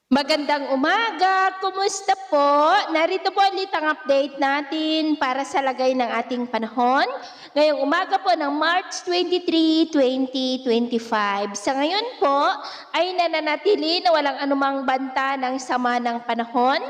Magandang umaga, kumusta po? Narito po ulit ang update natin para sa lagay ng ating panahon. Ngayong umaga po ng March 23, 2025. Sa ngayon po ay nananatili na walang anumang banta ng sama ng panahon.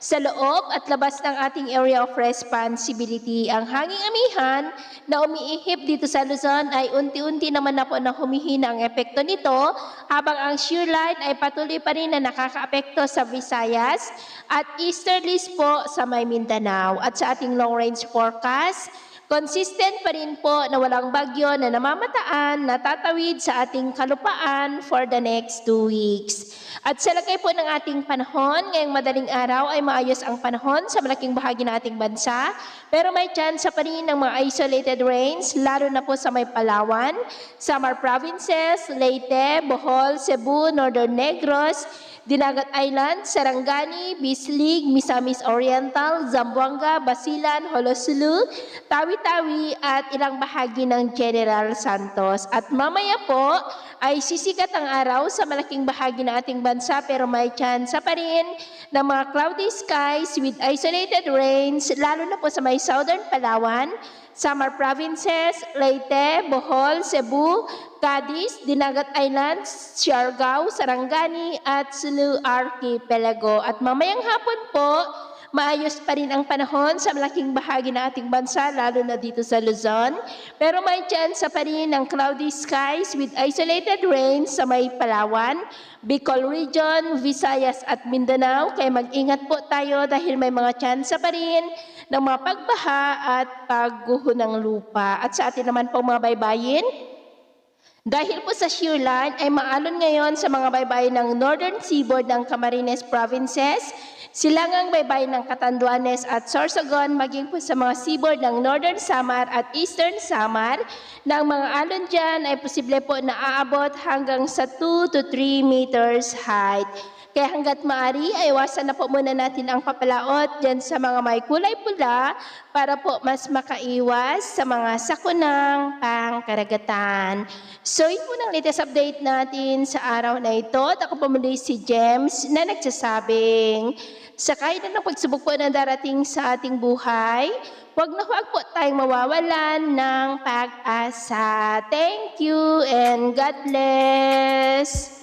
Sa loob at labas ng ating area of responsibility, ang hanging amihan na umiihip dito sa Luzon ay unti-unti naman na po na humihina ang epekto nito habang ang shear line ay patuloy pa rin na nakakaapekto sa Visayas at easterlies po sa may Mindanao. At sa ating long range forecast, consistent pa rin po na walang bagyo na namamataan na tatawid sa ating kalupaan for the next 2 weeks. At sa lagay po ng ating panahon, ngayong madaling araw ay maayos ang panahon sa malaking bahagi ng ating bansa, pero may chance pa rin ng mga isolated rains, lalo na po sa may Palawan, Samar Provinces, Leyte, Bohol, Cebu, Northern Negros, Dinagat Island, Sarangani, Bislig, Misamis Oriental, Zamboanga, Basilan, Holosulu, Tawi-Tawi at ilang bahagi ng General Santos. At mamaya po ay sisikat ang araw sa malaking bahagi ng ating bansa pero may chance pa rin ng mga cloudy skies with isolated rains, lalo na po sa may southern Palawan, Samar Provinces, Leyte, Bohol, Cebu, Cadiz, Dinagat Islands, Siargao, Sarangani at Sulu Archipelago. At mamayang hapon po, maayos pa rin ang panahon sa malaking bahagi ng ating bansa, lalo na dito sa Luzon. Pero may chance pa rin ng cloudy skies with isolated rains sa may Palawan, Bicol Region, Visayas at Mindanao. Kaya mag-ingat po tayo dahil may mga chance pa rin ng mga pagbaha at pagguho ng lupa. At sa atin naman po mga baybayin, dahil po sa shear line ay maalon ngayon sa mga baybayin ng Northern Seaboard ng Camarines Provinces, silangang baybayin ng Catanduanes at Sorsogon, maging po sa mga seaboard ng Northern Samar at Eastern Samar, na ang mga alon dyan ay posible po na aabot hanggang sa 2 to 3 meters height. Kaya hanggat maaari, ay iwasan na po muna natin ang papalaot dyan sa mga may kulay pula para po mas makaiwas sa mga sakunang pangkaragatan. So yun po ang latest update natin sa araw na ito. At ako po muli si James na nagsasabing, sakay na ng pagsubok po na darating sa ating buhay, huwag na huwag po tayong mawawalan ng pag-asa. Thank you and God bless!